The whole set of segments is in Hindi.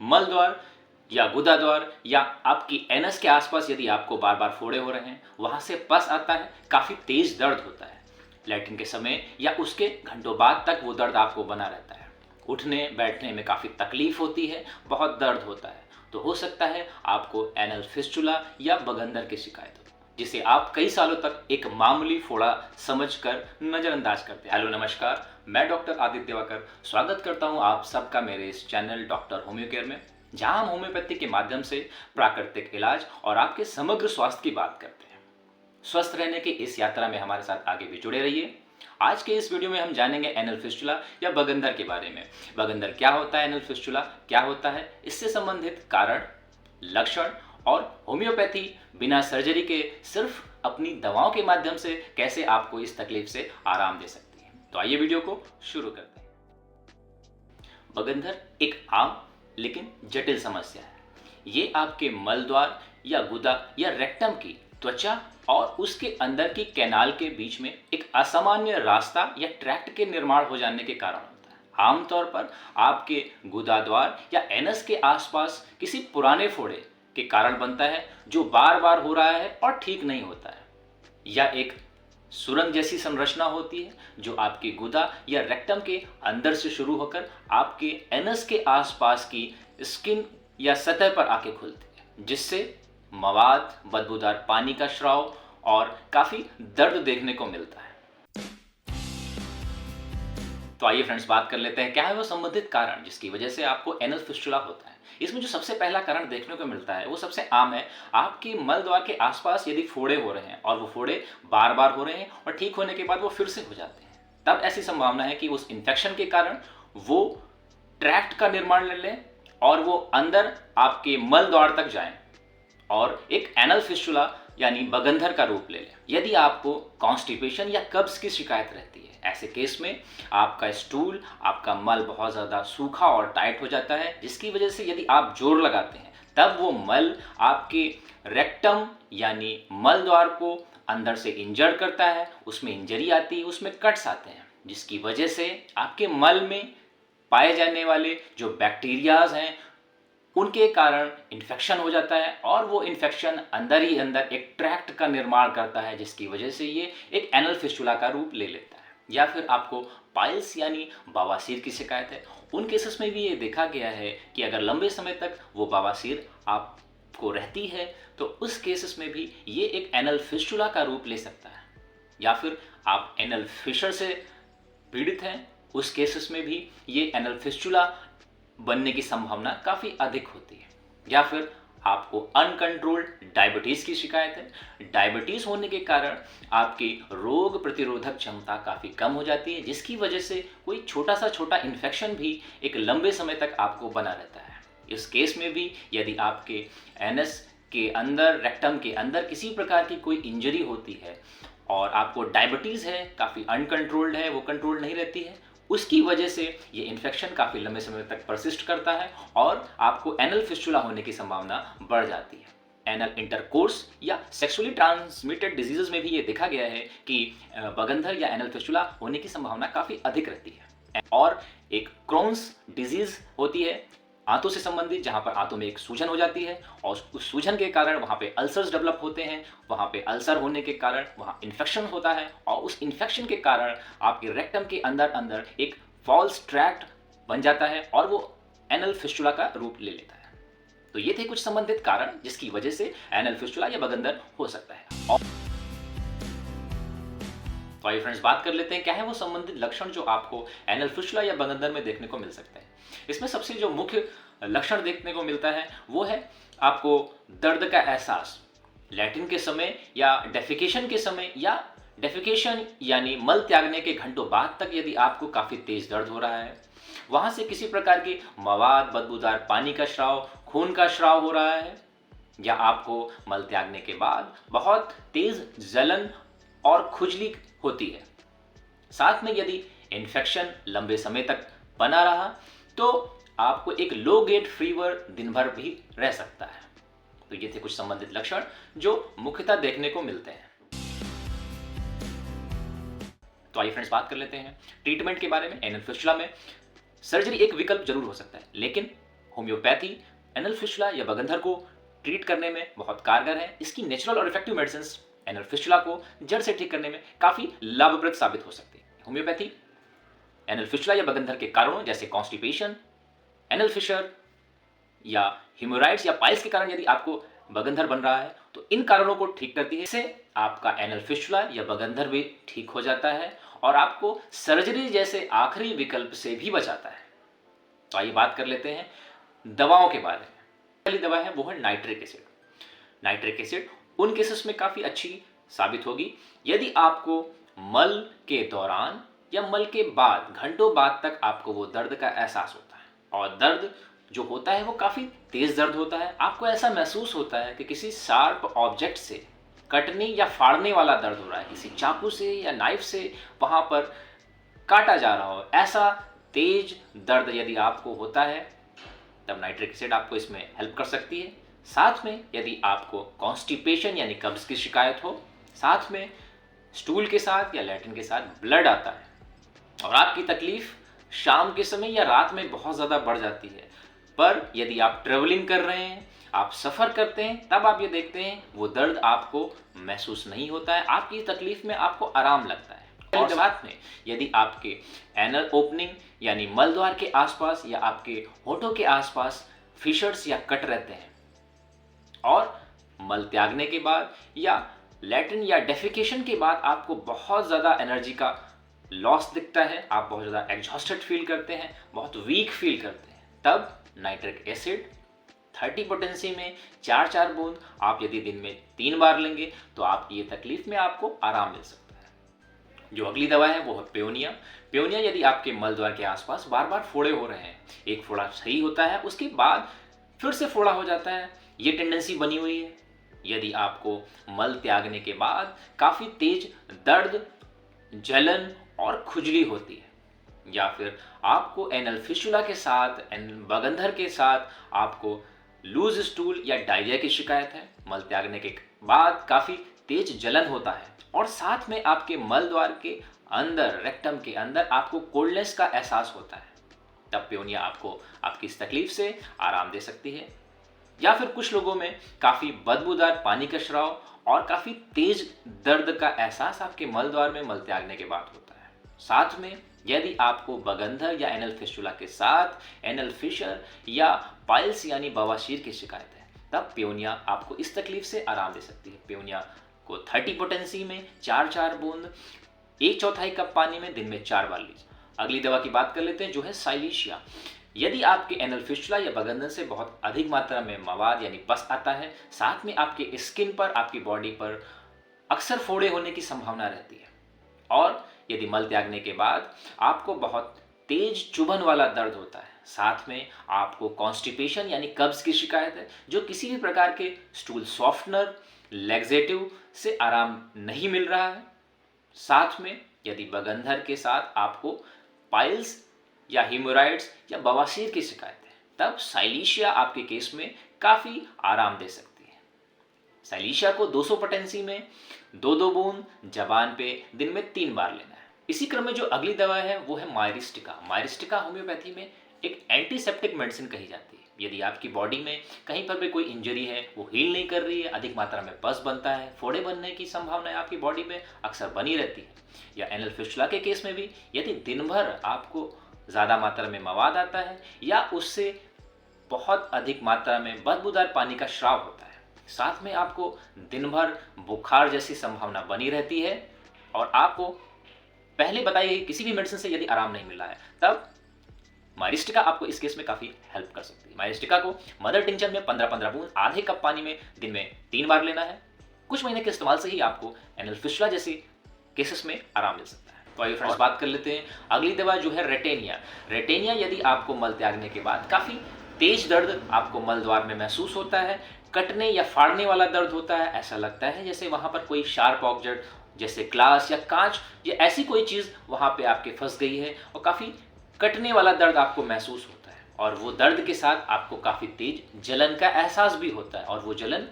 मल द्वार या गुदा द्वार या आपकी एनस के आसपास यदि आपको बार बार फोड़े हो रहे हैं, वहां से पस आता है, काफी तेज दर्द होता है, लैट्रिन के समय या उसके घंटों बाद तक वो दर्द आपको बना रहता है, उठने बैठने में काफी तकलीफ होती है, बहुत दर्द होता है, तो हो सकता है आपको एनल फिस्टुला या बगंदर की शिकायत हो, जिसे आप कई सालों तक एक मामूली फोड़ा समझकर नजरअंदाज करते हैं। हेलो नमस्कार, मैं डॉक्टर आदित्य दिवाकर स्वागत करता हूं आप सबका मेरे इस चैनल डॉक्टर होम्यो केयर में, जहां हम होम्योपैथी के माध्यम से प्राकृतिक इलाज और आपके समग्र स्वास्थ्य की बात करते हैं। स्वस्थ रहने की इस यात्रा में हमारे साथ आगे भी जुड़े रहिए। आज के इस वीडियो में हम जानेंगे एनल फिस्टुला या बगंदर के बारे में। बगंदर क्या होता है, एनल फिस्टुला क्या होता है, इससे संबंधित कारण, लक्षण और होम्योपैथी बिना सर्जरी के सिर्फ अपनी दवाओं के माध्यम से कैसे आपको इस तकलीफ से आराम दे सकती है। तो आइए वीडियो को शुरू करते हैं। बगंदर एक आम लेकिन जटिल समस्या है। ये आपके मल द्वार या गुदा या रेक्टम की त्वचा और उसके अंदर की कैनाल के बीच में एक असामान्य रास्ता या ट्रैक्ट के निर्माण हो जाने के कारण होता है। आमतौर पर आपके गुदा द्वार या एनस के आसपास किसी पुराने फोड़े के कारण बनता है, जो बार बार हो रहा है और ठीक नहीं होता है, या एक सुरंग जैसी संरचना होती है जो आपके गुदा या रेक्टम के अंदर से शुरू होकर आपके एनस के आसपास की स्किन या सतह पर आके खुलती है, जिससे मवाद, बदबूदार पानी का स्राव और काफी दर्द देखने को मिलता है। तो आइए फ्रेंड्स, बात कर लेते हैं क्या है वो संबंधित कारण जिसकी वजह से आपको एनल फिस्टुला होता है। इसमें जो सबसे पहला कारण देखने को मिलता है वो सबसे आम है। आपके मल द्वार के आसपास यदि फोड़े हो रहे हैं और वो फोड़े बार बार हो रहे हैं और ठीक होने के बाद वो फिर से हो जाते हैं, तब ऐसी संभावना है कि उस इन्फेक्शन के कारण वो ट्रैक्ट का निर्माण ले लें और वो अंदर आपके मल द्वार तक जाएं और एक एनल फिस्टुला यानी बगंदर का रूप ले लें। यदि आपको कॉन्स्टिपेशन या कब्ज की शिकायत रहती है, ऐसे केस में आपका स्टूल, आपका मल बहुत ज़्यादा सूखा और टाइट हो जाता है, जिसकी वजह से यदि आप जोर लगाते हैं तब वो मल आपके रेक्टम यानी मल द्वार को अंदर से इंजर्ड करता है, उसमें इंजरी आती है, उसमें कट्स आते हैं, जिसकी वजह से आपके मल में पाए जाने वाले जो बैक्टीरियाज हैं उनके कारण इन्फेक्शन हो जाता है और वो इन्फेक्शन अंदर ही अंदर एक ट्रैक्ट का निर्माण करता है, जिसकी वजह से ये एक एनल फिस्टुला का रूप ले लेता है। या फिर आपको पाइल्स यानी बवासीर की शिकायत है, उन केसेस में भी ये देखा गया है कि अगर लंबे समय तक वो बवासीर आपको रहती है तो उस केसेस में भी ये एक एनल फिस्टुला का रूप ले सकता है। या फिर आप एनल फिशर से पीड़ित हैं, उस केसेस में भी ये एनल फिस्टुला बनने की संभावना काफ़ी अधिक होती है। या फिर आपको अनकंट्रोल्ड डायबिटीज़ की शिकायत है। डायबिटीज़ होने के कारण आपकी रोग प्रतिरोधक क्षमता काफ़ी कम हो जाती है, जिसकी वजह से कोई छोटा इन्फेक्शन भी एक लंबे समय तक आपको बना रहता है। इस केस में भी यदि आपके एनस के अंदर, रेक्टम के अंदर किसी प्रकार की कोई इंजरी होती है और आपको डायबिटीज़ है, काफ़ी अनकंट्रोल्ड है, वो कंट्रोल नहीं रहती है, उसकी वजह से ये इन्फेक्शन काफ़ी लंबे समय तक परसिस्ट करता है और आपको एनल फिस्टुला होने की संभावना बढ़ जाती है। एनल इंटरकोर्स या सेक्सुअली ट्रांसमिटेड डिजीजेस में भी ये देखा गया है कि बगंदर या एनल फिस्टुला होने की संभावना काफ़ी अधिक रहती है। और एक क्रोन्स डिजीज होती है आंतों से संबंधित, जहाँ पर आंतों में एक सूजन हो जाती है और उस सूजन के कारण वहाँ पे अल्सर्स डेवलप होते हैं। वहाँ पे अल्सर होने के कारण वहाँ इन्फेक्शन होता है और उस इन्फेक्शन के कारण आपके रेक्टम के अंदर अंदर एक फॉल्स ट्रैक्ट बन जाता है और वो एनल फिस्टुला का रूप ले लेता है। तो ये थे कुछ संबंधित कारण जिसकी वजह से एनल फिस्टुला या बगंदर हो सकता है। और तो आइए फ्रेंड्स, बात कर लेते हैं क्या है वो संबंधित लक्षण जो आपको एनल फिस्टुला या बगंदर में देखने को मिल सकते हैं। इसमें सबसे जो मुख्य लक्षण देखने को मिलता है वो है आपको दर्द का एहसास लैट्रिन के समय या डेफिकेशन के समय, या डेफिकेशन यानी मल त्यागने के घंटों बाद तक यदि आपको काफ़ी तेज दर्द हो रहा है, वहाँ से किसी प्रकार की मवाद, बदबूदार पानी का स्राव, खून का स्राव हो रहा है, या आपको मल त्यागने के बाद बहुत तेज जलन और खुजली होती है, साथ में यदि इन्फेक्शन लंबे समय तक बना रहा तो आपको एक लो ग्रेड फीवर दिन भर भी रह सकता है। तो ये थे कुछ संबंधित लक्षण जो मुख्यतः देखने को मिलते हैं। तो आइए फ्रेंड्स, बात कर लेते हैं ट्रीटमेंट के बारे में। एनल फिस्टुला में सर्जरी एक विकल्प जरूर हो सकता है, लेकिन होम्योपैथी एनल फिस्टुला या बगंधर को ट्रीट करने में बहुत कारगर है। इसकी नेचुरल और इफेक्टिव मेडिसिन एनल फिस्टुला को जड़ से ठीक करने में काफ़ी लाभप्रद साबित हो सकती है। होम्योपैथी एनल फिस्टुला या बगंधर के कारणों जैसे कॉन्स्टिपेशन, एनल फिशर या हिमोराइड्स या पाइल्स के कारण यदि आपको बगंधर बन रहा है तो इन कारणों को ठीक करती है। इससे आपका एनल फिस्टुला या बगंधर भी ठीक हो जाता है और आपको सर्जरी जैसे आखिरी विकल्प से भी बचाता है। तो आइए बात कर लेते हैं दवाओं के बारे में। पहली दवा है वो है नाइट्रिक एसिड। नाइट्रिक एसिड उन केसेस में काफ़ी अच्छी साबित होगी यदि आपको मल के दौरान या मल के बाद घंटों बाद तक आपको वो दर्द का एहसास होता है और दर्द जो होता है वो काफ़ी तेज़ दर्द होता है। आपको ऐसा महसूस होता है कि किसी शार्प ऑब्जेक्ट से कटने या फाड़ने वाला दर्द हो रहा है, किसी चाकू से या नाइफ से वहाँ पर काटा जा रहा हो, ऐसा तेज दर्द यदि आपको होता है तब नाइट्रिक एसिड आपको इसमें हेल्प कर सकती है। साथ में यदि आपको कॉन्स्टिपेशन यानी कब्ज की शिकायत हो, साथ में स्टूल के साथ या लैट्रिन के साथ ब्लड आता है और आपकी तकलीफ शाम के समय या रात में बहुत ज़्यादा बढ़ जाती है, पर यदि आप ट्रेवलिंग कर रहे हैं, आप सफ़र करते हैं, तब आप ये देखते हैं वो दर्द आपको महसूस नहीं होता है, आपकी तकलीफ में आपको आराम लगता है। और साथ में यदि आपके एनल ओपनिंग यानी मल द्वार के आसपास या आपके होठों के आसपास फिशर्स या कट रहते हैं और मल त्यागने के बाद या लैट्रिन या डेफिकेशन के बाद आपको बहुत ज़्यादा एनर्जी का लॉस दिखता है, आप बहुत ज़्यादा एग्जॉस्टेड फील करते हैं, बहुत वीक फील करते हैं, तब नाइट्रिक एसिड 30 पोटेंसी में 4-4 बूंद आप यदि दिन में 3 बार लेंगे तो आपकी ये तकलीफ में आपको आराम मिल सकता है। जो अगली दवा है वो है पेओनिया। पेओनिया यदि आपके मल द्वार के आसपास बार बार फोड़े हो रहे हैं, एक फोड़ा सही होता है उसके बाद फिर से फोड़ा हो जाता है, ये टेंडेंसी बनी हुई है, यदि आपको मल त्यागने के बाद काफ़ी तेज दर्द, जलन और खुजली होती है, या फिर आपको एनल फिस्टुला के साथ बगंधर के साथ आपको लूज स्टूल या डायरिया की शिकायत है, मल त्यागने के बाद काफ़ी तेज जलन होता है और साथ में आपके मल द्वार के अंदर, रेक्टम के अंदर आपको कोल्डनेस का एहसास होता है, तब पेओनिया आपको आपकी इस तकलीफ से आराम दे सकती है। या फिर कुछ लोगों में काफ़ी बदबूदार पानी का स्राव और काफ़ी तेज दर्द का एहसास आपके मल द्वार में मल त्यागने के बाद होता है। साथ में यदि आपको बगंधर या एनल फिस्टुला के साथ एनल फिशर या पाइल्स यानी बवासीर की शिकायत है, तब पेओनिया आपको इस तकलीफ से आराम दे सकती है। पेओनिया को 30 पोटेंसी में 4-4 बूंद 1/4 कप पानी में दिन में 4 बार लीजिए। अगली दवा की बात कर लेते हैं जो है साइलीशिया। यदि आपके एनल फिस्टुला या बगंधर से बहुत अधिक मात्रा में मवाद यानी पस आता है, साथ में आपके स्किन पर, आपकी बॉडी पर अक्सर फोड़े होने की संभावना रहती है और यदि मल त्यागने के बाद आपको बहुत तेज चुभन वाला दर्द होता है, साथ में आपको कॉन्स्टिपेशन यानी कब्ज की शिकायत है, जो किसी भी प्रकार के स्टूल सॉफ्टनर, लैक्सेटिव से आराम नहीं मिल रहा है, साथ में यदि बगंधर के साथ आपको पाइल्स या हीमोराइड्स या बवासीर की शिकायत है, तब साइलीशिया आपके केस में काफ़ी आराम दे सकती है। साइलीशिया को 200 पोटेंसी में 2-2 बूंद जबान पे दिन में 3 बार लेना है। इसी क्रम में जो अगली दवा है वो है मायरिस्टिका। मायरिस्टिका होम्योपैथी में एक एंटीसेप्टिक मेडिसिन कही जाती है। यदि आपकी बॉडी में कहीं पर भी कोई इंजरी है, वो हील नहीं कर रही है, अधिक मात्रा में पस बनता है, फोड़े बनने की संभावना आपकी बॉडी में अक्सर बनी रहती है, या एनल फिस्टुला के केस में भी यदि दिन भर आपको ज़्यादा मात्रा में मवाद आता है या उससे बहुत अधिक मात्रा में बदबूदार पानी का स्राव होता है, साथ में आपको दिन भर बुखार जैसी संभावना बनी रहती है और आपको पहले बताई गई किसी भी मेडिसिन से यदि आराम नहीं मिल रहा है, तब मायरिस्टिका आपको इस केस में काफ़ी हेल्प कर सकती है। मायरिस्टिका को मदर टिंचर में 15-15 बूंद आधे कप पानी में दिन में 3 बार लेना है। कुछ महीने के इस्तेमाल से ही आपको एनल फिस्टुला जैसे केसेस में आराम मिल सकता है। तो आइए फ्रेंड्स बात कर लेते हैं अगली दवा जो है रेटेनिया। रेटेनिया यदि आपको मल त्यागने के बाद काफ़ी तेज दर्द आपको मल द्वार में महसूस होता है, कटने या फाड़ने वाला दर्द होता है, ऐसा लगता है जैसे वहाँ पर कोई शार्प ऑब्जेक्ट जैसे ग्लास या कांच या ऐसी कोई चीज़ वहाँ पे आपके फंस गई है और काफ़ी कटने वाला दर्द आपको महसूस होता है और वो दर्द के साथ आपको काफ़ी तेज जलन का एहसास भी होता है और वो जलन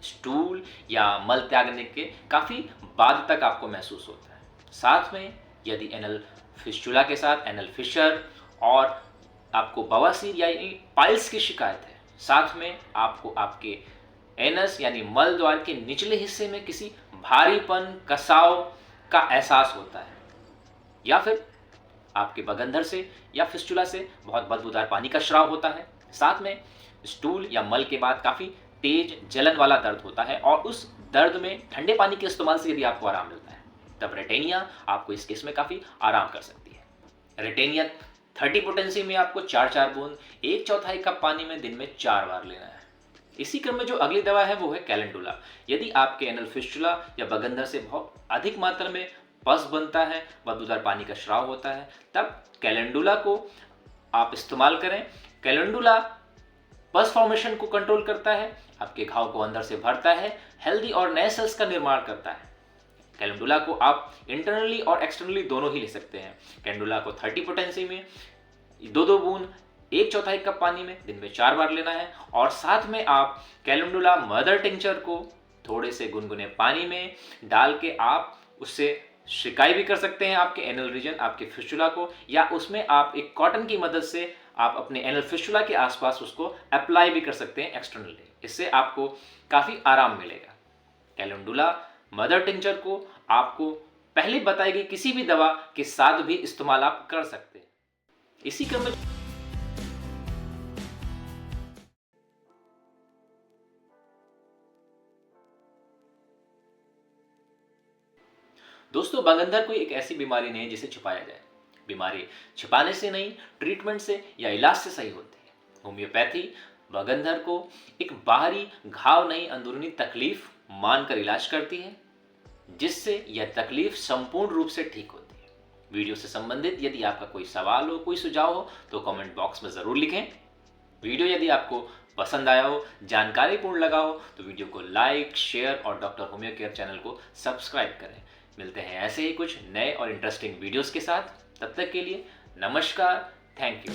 स्टूल या मल त्यागने के काफ़ी बाद तक आपको महसूस होता है। साथ में यदि एनल फिस्टुला के साथ एनल फिशर और आपको बवासीर यानी पाइल्स की शिकायत है, साथ में आपको आपके एनस यानी मल द्वार के निचले हिस्से में किसी भारीपन, कसाव का एहसास होता है, या फिर आपके बगंधर से या फिस्टुला से बहुत बदबूदार पानी का स्राव होता है, साथ में स्टूल या मल के बाद काफ़ी तेज जलन वाला दर्द होता है, और उस दर्द में ठंडे पानी के इस्तेमाल से यदि आपको आराम मिलता है, तब रेटेनिया आपको इस केस में काफ़ी आराम कर सकती है। रेटेनिया 30 पोटेंसी में आपको 4-4 बूंद 1/4 कप पानी में दिन में 4 बार लेना है। इसी क्रम में जो अगली दवा है वो है कैलेंडुला। यदि आपके एनल फिस्टुला या बगंधर से बहुत अधिक मात्रा में पस बनता है, बदबूदार पानी का स्राव होता है, तब कैलेंडुला को आप इस्तेमाल करें। कैलेंडुला पस फॉर्मेशन को कंट्रोल करता है, आपके घाव को अंदर से भरता है, हेल्दी और नए सेल्स का निर्माण करता है। कैलेंडुला को आप इंटरनली और एक्सटर्नली दोनों ही ले सकते हैं। कैलेंडुला को 30 पोटेंसी में 2-2 बूंद 1/4 कप पानी में दिन में 4 बार लेना है, और साथ में आप कैलेंडुला मदर टिंचर को थोड़े से गुनगुने पानी में डाल के आप उससे शिकाई भी कर सकते हैं आपके एनल रीजन, आपके फिस्टुला को, या उसमें आप एक कॉटन की मदद से आप अपने एनल फिस्टुला के आसपास उसको अप्लाई भी कर सकते हैं एक्सटर्नली। इससे आपको काफ़ी आराम मिलेगा। कैलेंडुला मदर टिंचर को आपको पहले बताई गई किसी भी दवा के साथ भी इस्तेमाल आप कर सकते हैं। इसी क्रम में दोस्तों, बगंधर कोई एक ऐसी बीमारी नहीं है जिसे छुपाया जाए। बीमारी छिपाने से नहीं, ट्रीटमेंट से या इलाज से सही होती है। होम्योपैथी बगंधर को एक बाहरी घाव नहीं, अंदरूनी तकलीफ मानकर इलाज करती है, जिससे यह तकलीफ संपूर्ण रूप से ठीक होती है। वीडियो से संबंधित यदि आपका कोई सवाल हो, कोई सुझाव हो, तो कमेंट बॉक्स में ज़रूर लिखें। वीडियो यदि आपको पसंद आया हो, जानकारीपूर्ण लगा हो, तो वीडियो को लाइक, शेयर और डॉक्टर होम्यो केयर चैनल को सब्सक्राइब करें। मिलते हैं ऐसे ही कुछ नए और इंटरेस्टिंग वीडियोस के साथ। तब तक के लिए नमस्कार, थैंक यू।